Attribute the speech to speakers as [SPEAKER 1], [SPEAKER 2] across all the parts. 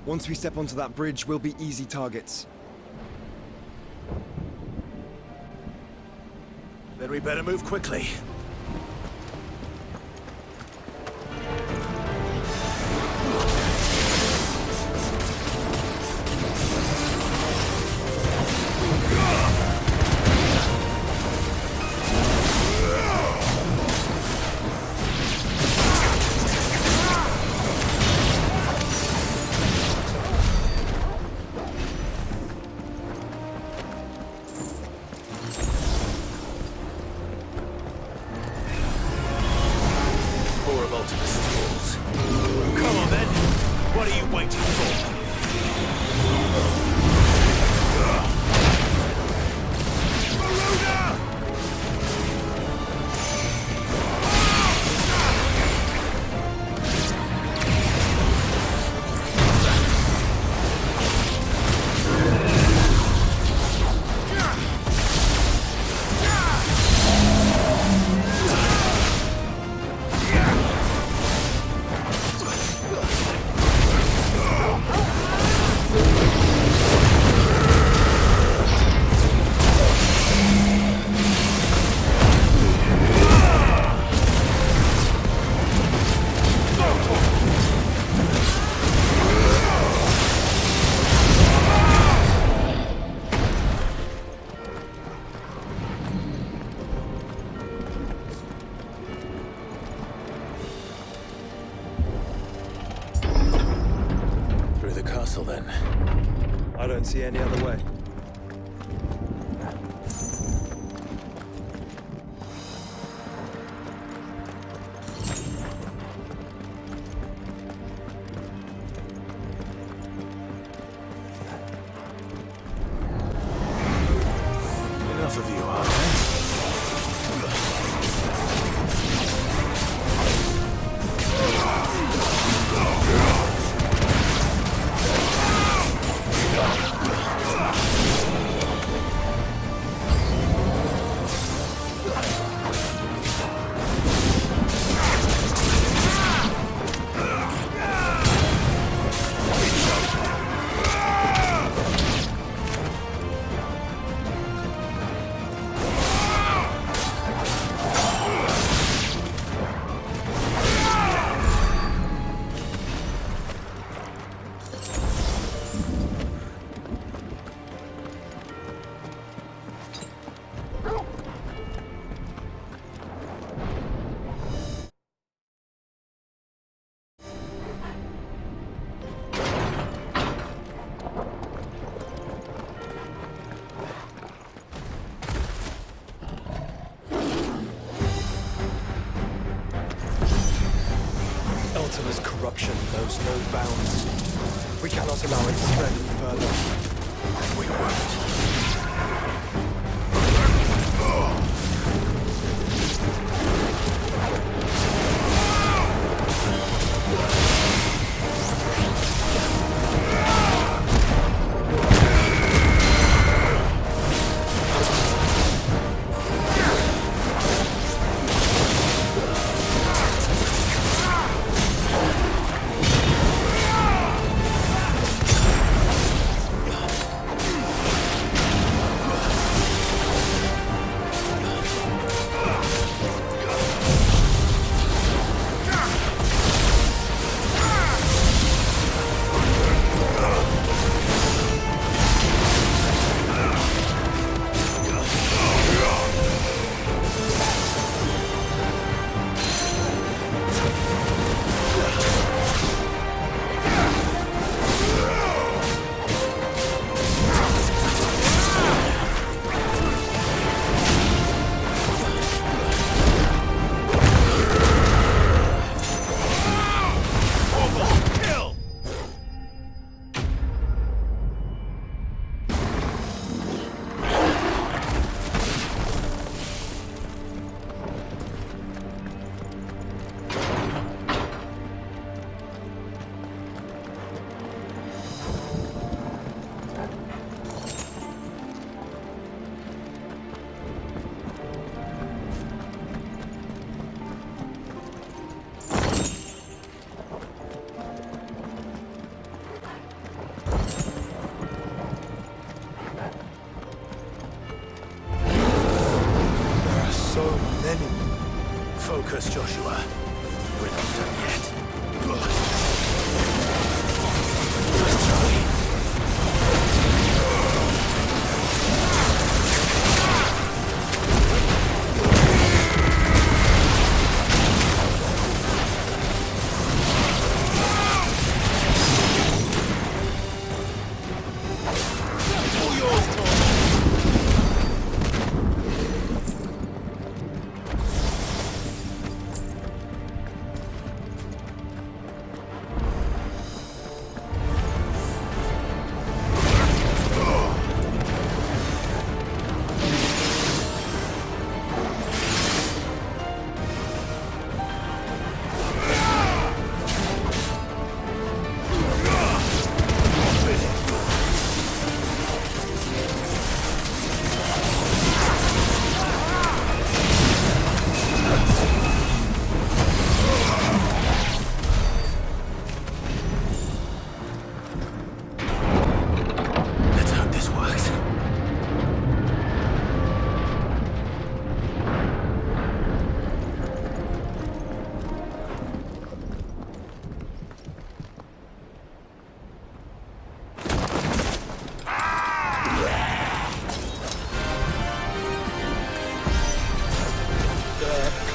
[SPEAKER 1] Once we step onto that bridge, we'll be easy targets.
[SPEAKER 2] Then we better move quickly. Core of Ultima skills. Come on then! What are you waiting for? Through the castle then.
[SPEAKER 1] I don't see any other way.
[SPEAKER 2] Enough of you, are there?
[SPEAKER 1] Ultima's corruption knows no bounds. We cannot allow it to spread any further.
[SPEAKER 2] We won't.
[SPEAKER 1] So many.
[SPEAKER 2] Focus, Joshua. We're not done yet. Let's try.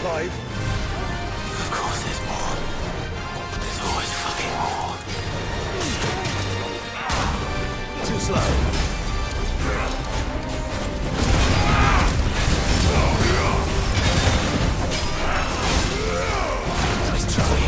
[SPEAKER 1] Clive?
[SPEAKER 2] Of course there's more. There's always fucking more. Too slow. Nice try.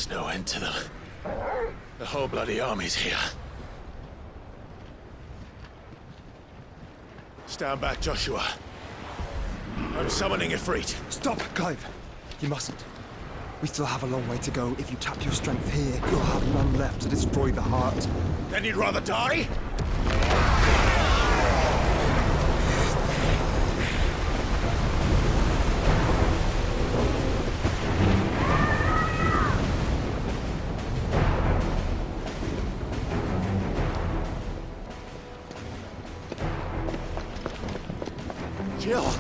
[SPEAKER 2] There's no end to them. The whole bloody army's here. Stand back, Joshua. I'm summoning Ifrit.
[SPEAKER 1] Stop, Clive! You mustn't. We still have a long way to go. If you tap your strength here, you'll have none left to destroy the heart.
[SPEAKER 2] Then you'd rather die? Jill!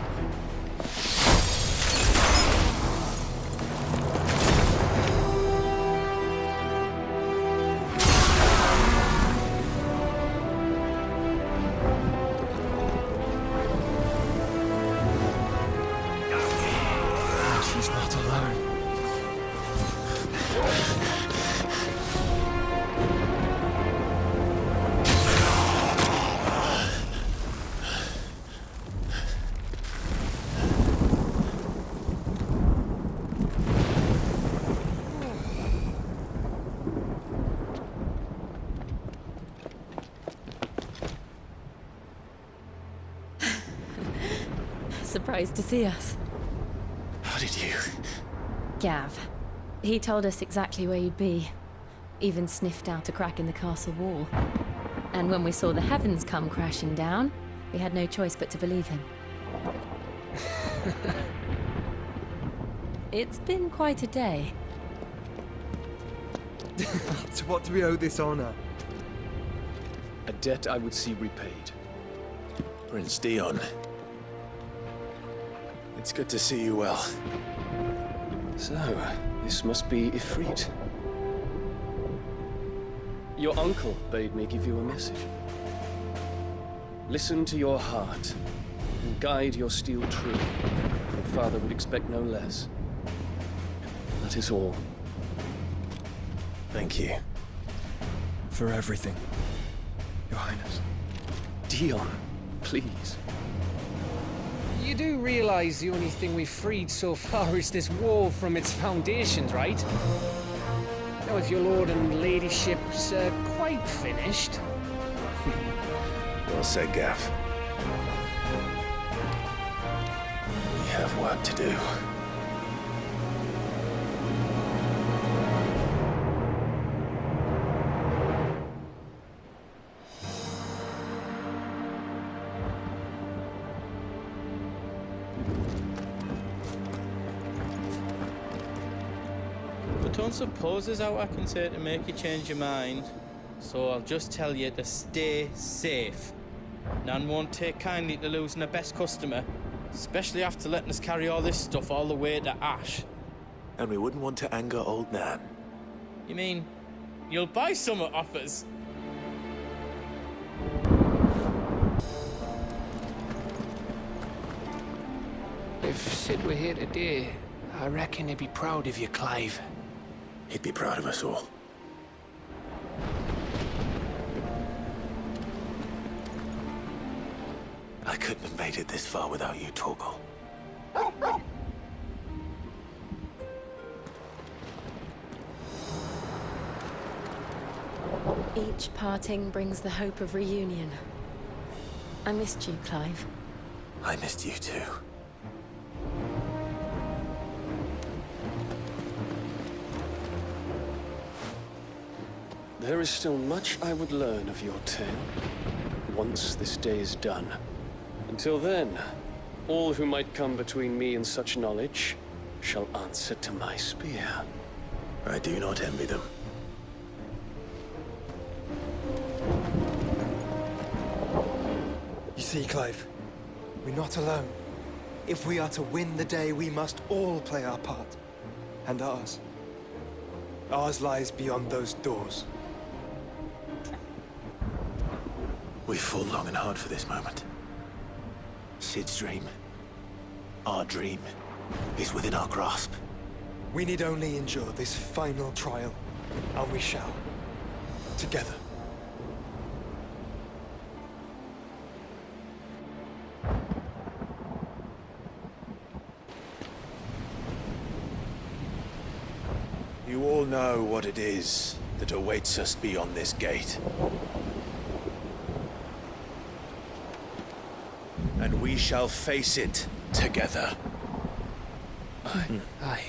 [SPEAKER 1] She's not alone.
[SPEAKER 3] Surprised to see us.
[SPEAKER 2] How did you?
[SPEAKER 3] Gav. He told us exactly where you'd be. Even sniffed out a crack in the castle wall. And when we saw the heavens come crashing down, we had no choice but to believe him. It's been quite a day.
[SPEAKER 1] To what do we owe this honor?
[SPEAKER 4] A debt I would see repaid.
[SPEAKER 2] Prince Dion. It's good to see you well.
[SPEAKER 4] So, this must be Ifrit. Your uncle bade me give you a message. Listen to your heart, and guide your steel true. Your father would expect no less. That is all.
[SPEAKER 2] Thank you.
[SPEAKER 1] For everything, Your Highness.
[SPEAKER 4] Dion, please.
[SPEAKER 5] You do realize the only thing we've freed so far is this wall from its foundations, right? Now, if your lord and ladyship's quite finished...
[SPEAKER 2] Well said, Gav. We have work to do.
[SPEAKER 6] Don't suppose there's out I can say to make you change your mind. So I'll just tell you to stay safe. Nan won't take kindly to losing her best customer, especially after letting us carry all this stuff all the way to Ash.
[SPEAKER 2] And we wouldn't want to anger old Nan.
[SPEAKER 6] You mean, you'll buy some off us?
[SPEAKER 5] If Sid were here today, I reckon he'd be proud of you, Clive.
[SPEAKER 2] He'd be proud of us all. I couldn't have made it this far without you, Torgal.
[SPEAKER 3] Each parting brings the hope of reunion. I missed you, Clive.
[SPEAKER 2] I missed you too.
[SPEAKER 4] There is still much I would learn of your tale, once this day is done. Until then, all who might come between me and such knowledge shall answer to my spear.
[SPEAKER 2] I do not envy them.
[SPEAKER 1] You see, Clive, we're not alone. If we are to win the day, we must all play our part. And ours. Ours lies beyond those doors.
[SPEAKER 2] We've fought long and hard for this moment. Sid's dream, our dream, is within our grasp.
[SPEAKER 1] We need only endure this final trial, and we shall. Together.
[SPEAKER 2] You all know what it is that awaits us beyond this gate. And we shall face it together.
[SPEAKER 5] Aye.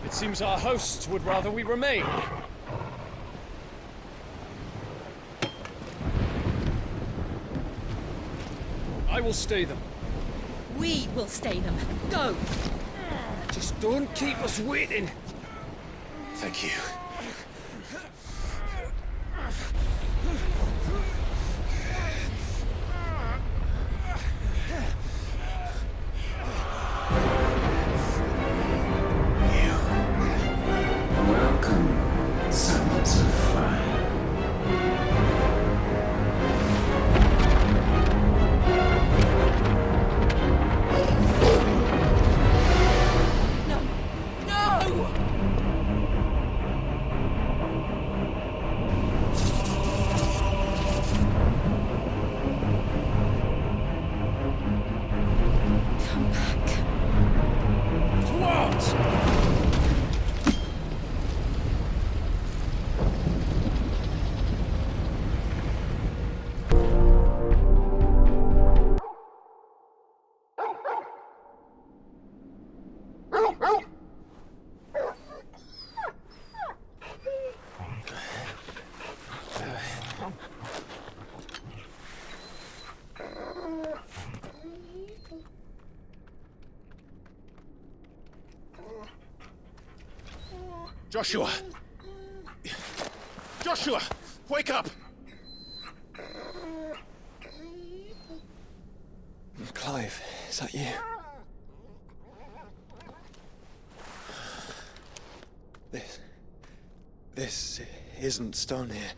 [SPEAKER 4] It seems our hosts would rather we remain. I will stay them.
[SPEAKER 3] We will stay them. Go!
[SPEAKER 5] Just don't keep us waiting.
[SPEAKER 2] Thank you.
[SPEAKER 7] Welcome, sons of fire.
[SPEAKER 2] Joshua! Joshua! Wake up!
[SPEAKER 1] Clive, is that you? This isn't Stonhyrr.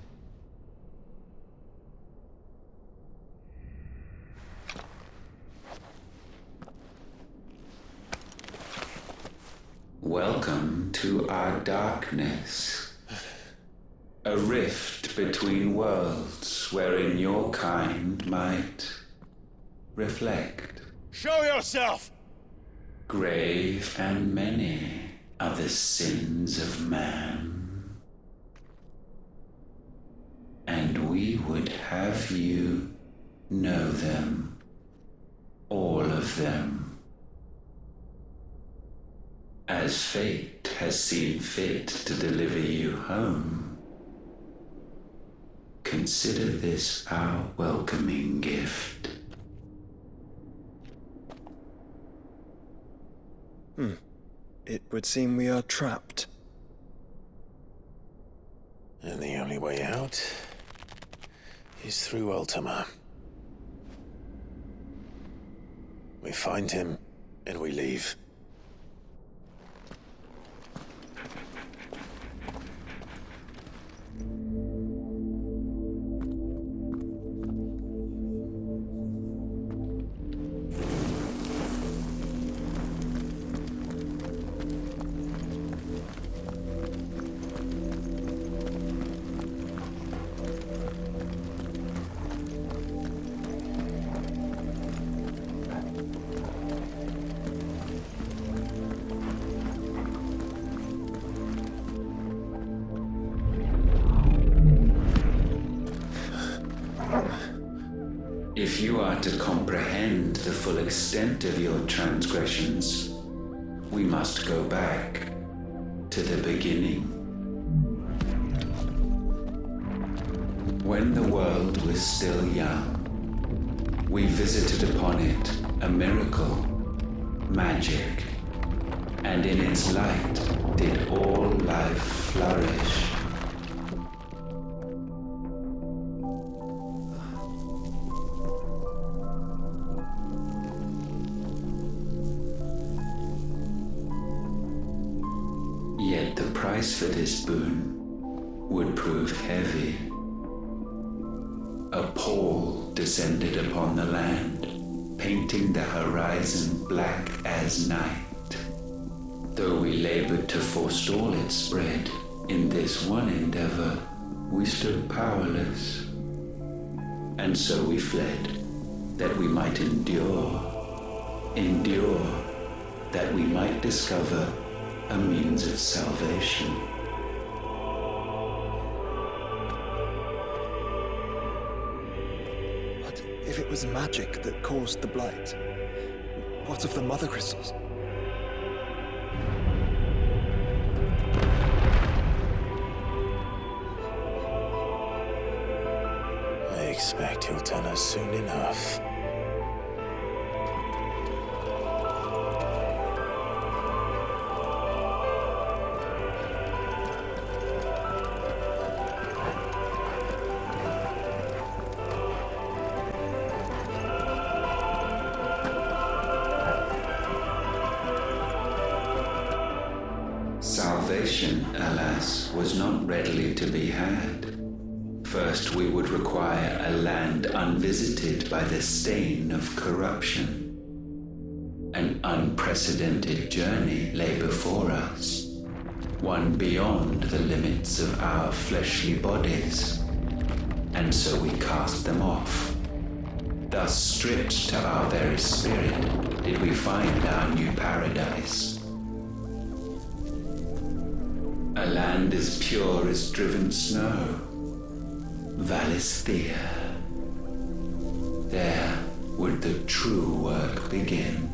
[SPEAKER 7] Welcome to our darkness. A rift between worlds wherein your kind might reflect.
[SPEAKER 2] Show yourself!
[SPEAKER 7] Grave and many are the sins of man. And we would have you know them, all of them. As fate has seen fit to deliver you home, consider this our welcoming gift.
[SPEAKER 1] It would seem we are trapped.
[SPEAKER 2] And the only way out is through Ultima. We find him, and we leave.
[SPEAKER 7] If you are to comprehend the full extent of your transgressions, we must go back to the beginning. When the world was still young, we visited upon it a miracle, magic, and in its light did all life flourish. Yet the price for this boon would prove heavy. A pall descended upon the land, painting the horizon black as night. Though we labored to forestall its spread, in this one endeavor, we stood powerless. And so we fled, that we might endure, that we might discover a means of salvation.
[SPEAKER 1] But if it was magic that caused the blight, what of the mother crystals?
[SPEAKER 2] I expect he'll tell us soon enough.
[SPEAKER 7] Salvation, alas, was not readily to be had. First, we would require a land unvisited by the stain of corruption. An unprecedented journey lay before us, one beyond the limits of our fleshly bodies. And so we cast them off. Thus, stripped to our very spirit, did we find our new paradise. A land as pure as driven snow. Valisthea. There would the true work begin,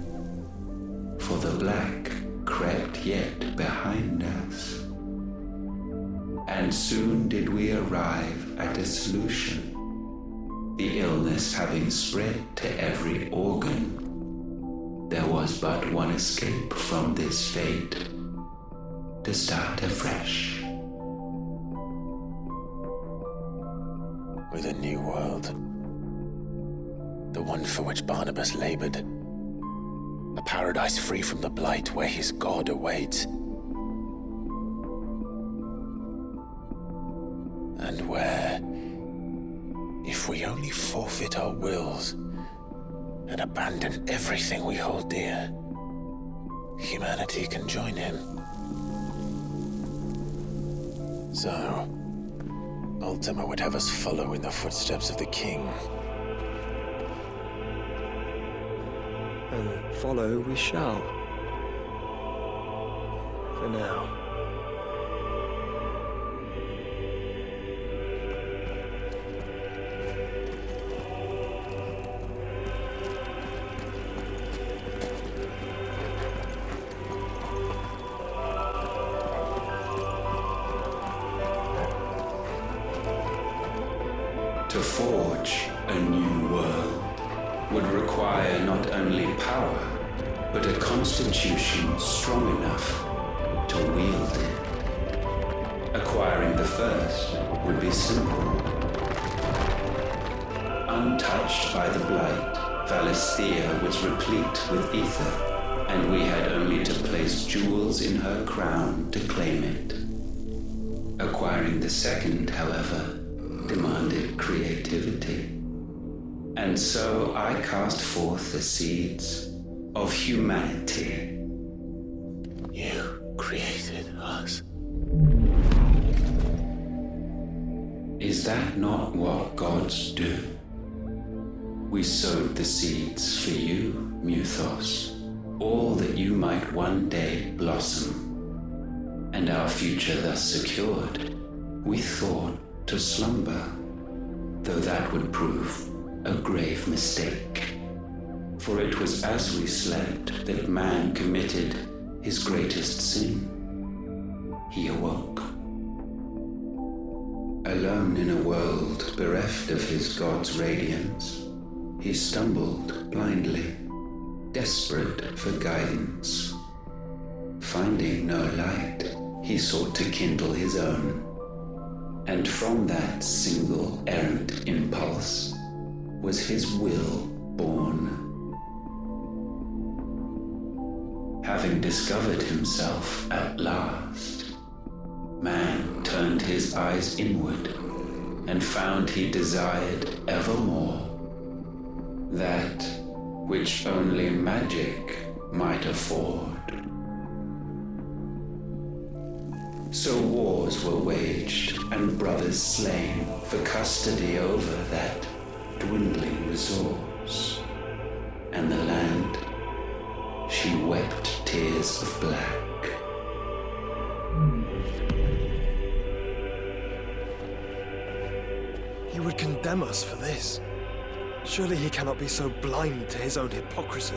[SPEAKER 7] for the black crept yet behind us. And soon did we arrive at a solution, the illness having spread to every organ. There was but one escape from this fate, to start afresh.
[SPEAKER 2] With a new world. The one for which Barnabas labored. A paradise free from the blight where his God awaits. And where, if we only forfeit our wills and abandon everything we hold dear, humanity can join him. So, Ultima would have us follow in the footsteps of the king.
[SPEAKER 1] And follow we shall. For now.
[SPEAKER 7] To forge a new world would require not only power, but a constitution strong enough to wield it. Acquiring the first would be simple. Untouched by the blight, Valisthea was replete with ether, and we had only to place jewels in her crown to claim it. Acquiring the second, however, demanded creativity. And so I cast forth the seeds of humanity.
[SPEAKER 2] You created us.
[SPEAKER 7] Is that not what gods do? We sowed the seeds for you, Muthos, all that you might one day blossom. And our future thus secured, we thought to slumber, though that would prove a grave mistake. For it was as we slept that man committed his greatest sin. He awoke. Alone in a world bereft of his God's radiance, he stumbled blindly, desperate for guidance. Finding no light, he sought to kindle his own. And from that single errant impulse was his will born. Having discovered himself at last, man turned his eyes inward and found he desired evermore that which only magic might afford. So wars were waged and brothers slain for custody over that dwindling resource. And the land, she wept tears of black.
[SPEAKER 1] He would condemn us for this. Surely he cannot be so blind to his own hypocrisy.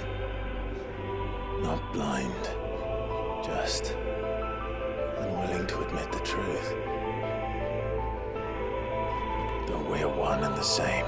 [SPEAKER 2] Not blind, just unwilling to admit the truth. Though we're one and the same.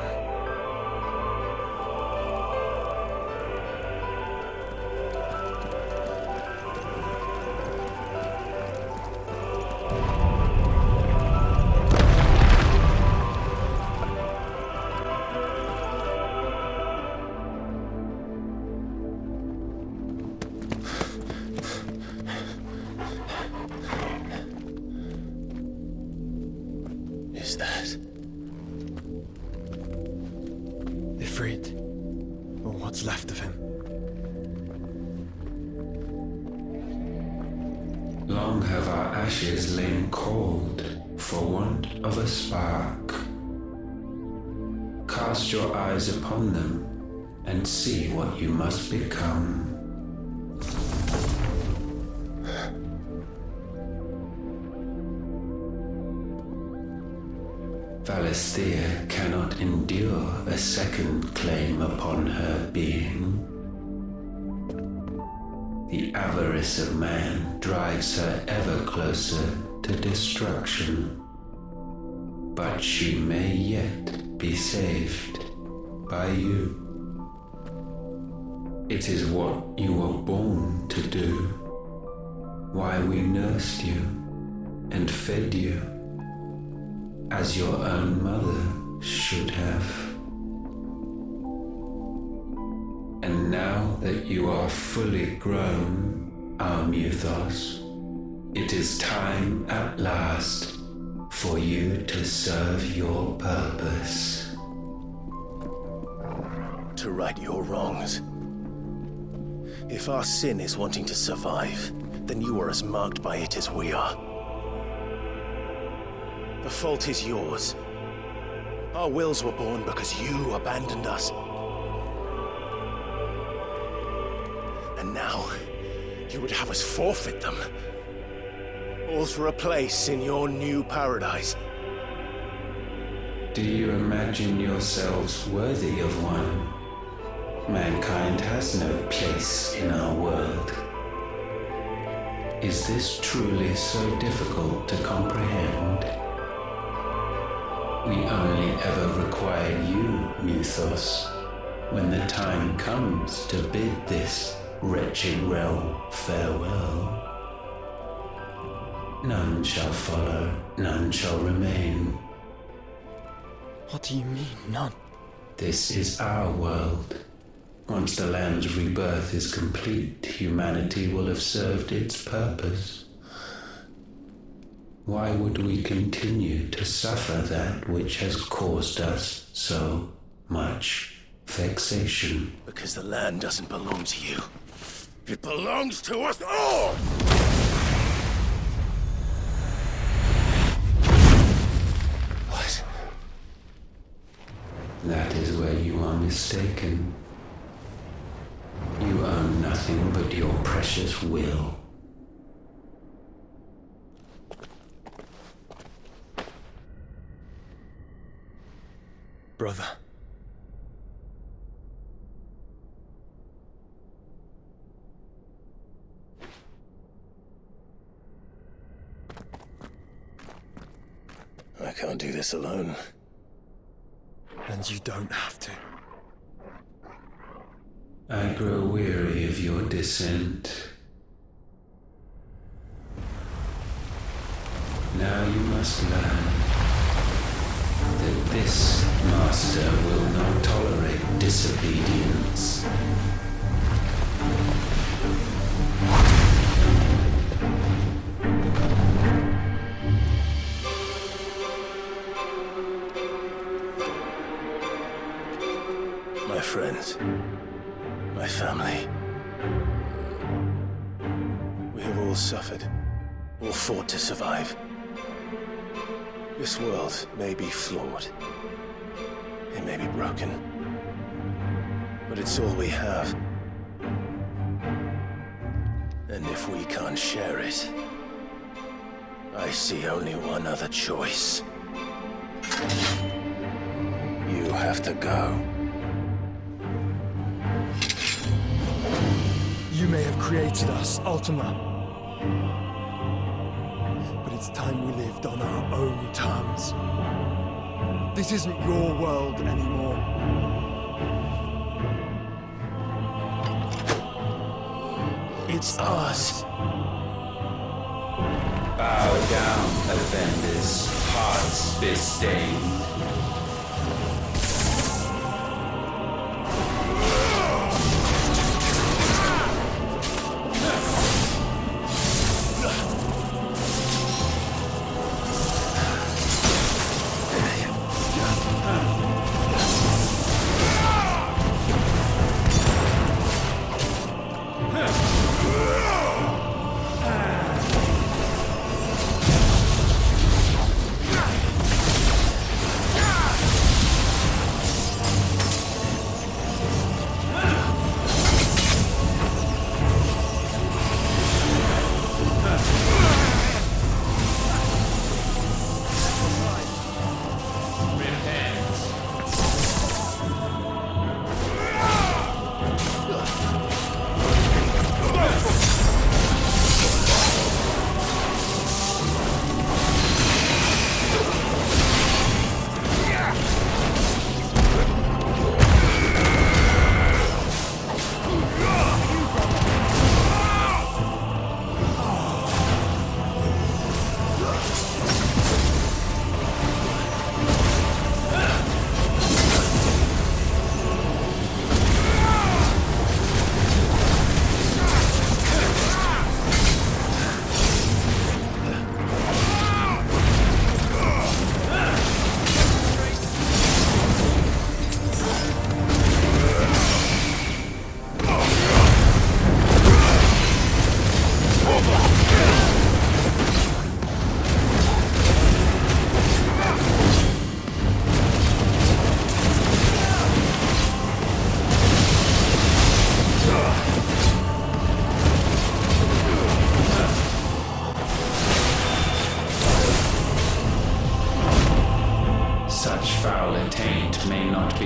[SPEAKER 2] Is that
[SPEAKER 1] Ifrit, or what's left of him.
[SPEAKER 7] Long have our ashes lain cold for want of a spark. Cast your eyes upon them and see what you must become. Valisthea cannot endure a second claim upon her being. The avarice of man drives her ever closer to destruction. But she may yet be saved by you. It is what you were born to do, why we nursed you and fed you, as your own mother should have. And now that you are fully grown, our Mythos, it is time at last for you to serve your purpose.
[SPEAKER 2] to right your wrongs? If our sin is wanting to survive, then you are as marked by it as we are. The fault is yours. Our wills were born because you abandoned us. And now, you would have us forfeit them. All for a place in your new paradise.
[SPEAKER 7] Do you imagine yourselves worthy of one? Mankind has no place in our world. Is this truly so difficult to comprehend? We only ever require you, Mythos, when the time comes to bid this wretched realm farewell. None shall follow, none shall remain.
[SPEAKER 1] What do you mean, none?
[SPEAKER 7] This is our world. Once the land's rebirth is complete, humanity will have served its purpose. Why would we continue to suffer that which has caused us so much vexation?
[SPEAKER 2] Because the land doesn't belong to you. It belongs to us all! What?
[SPEAKER 7] That is where you are mistaken. You own nothing but your precious will.
[SPEAKER 1] Brother.
[SPEAKER 2] I can't do this alone.
[SPEAKER 1] And you don't have to.
[SPEAKER 7] I grow weary of your dissent. Now you must learn that this master will not tolerate disobedience.
[SPEAKER 2] My friends, my family, we have all suffered or fought to survive. This world may be flawed. It may be broken. But it's all we have. And if we can't share it, I see only one other choice. You have to go.
[SPEAKER 1] You may have created us, Ultima. But it's time we lived on our own terms. This isn't your world anymore. It's ours.
[SPEAKER 7] Bow down, offenders, hearts disdained.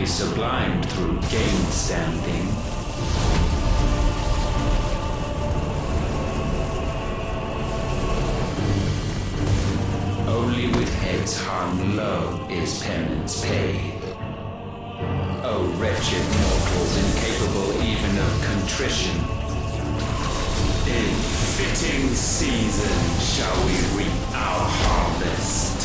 [SPEAKER 7] Sublimed through gainstanding. Only with heads hung low is penance paid. O wretched mortals, incapable even of contrition, in fitting season shall we reap our harvest.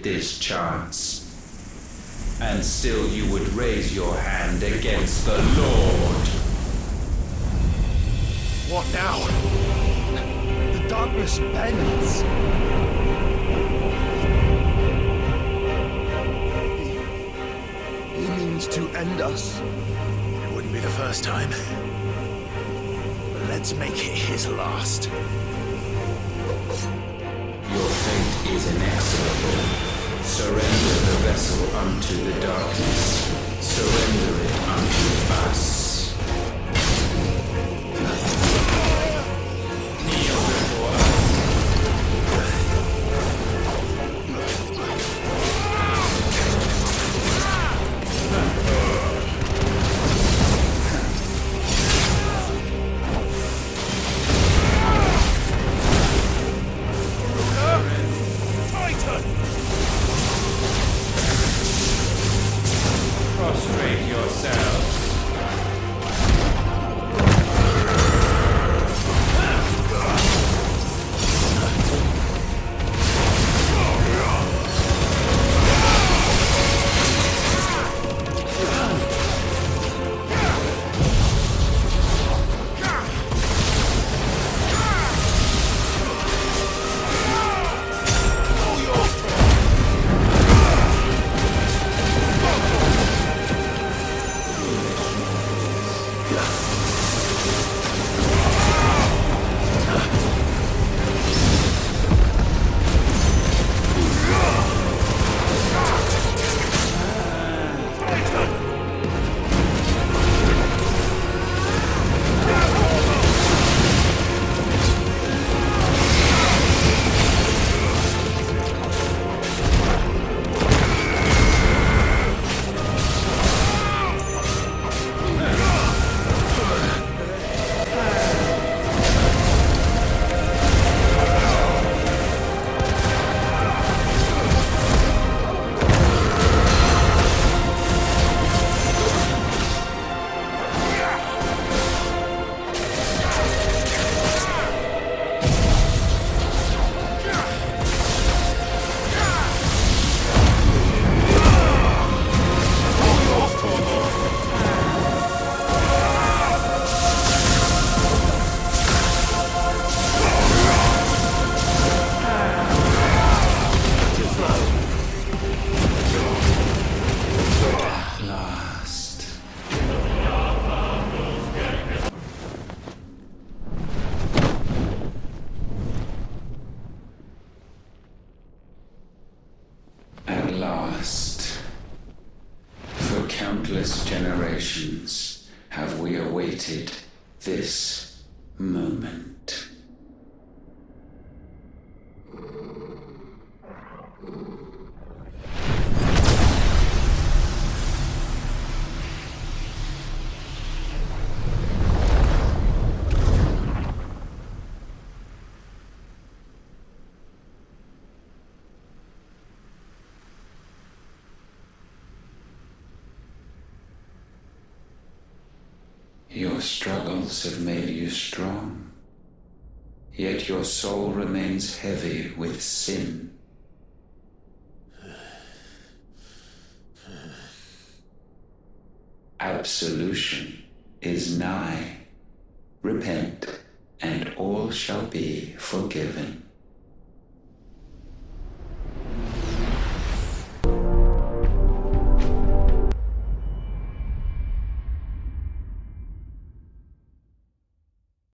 [SPEAKER 7] needed this chance. And still you would raise your hand against the Lord.
[SPEAKER 1] What now? The darkness bends. He means to end us.
[SPEAKER 2] It wouldn't be the first time. But let's make it his last.
[SPEAKER 7] Your fate is inexorable. Surrender the vessel unto the darkness. Surrender it unto us. Kneel before us. Prostrate yourselves. At last, for countless generations have we awaited this moment. Your struggles have made you strong, yet your soul remains heavy with sin. Absolution is nigh. Repent, and all shall be forgiven.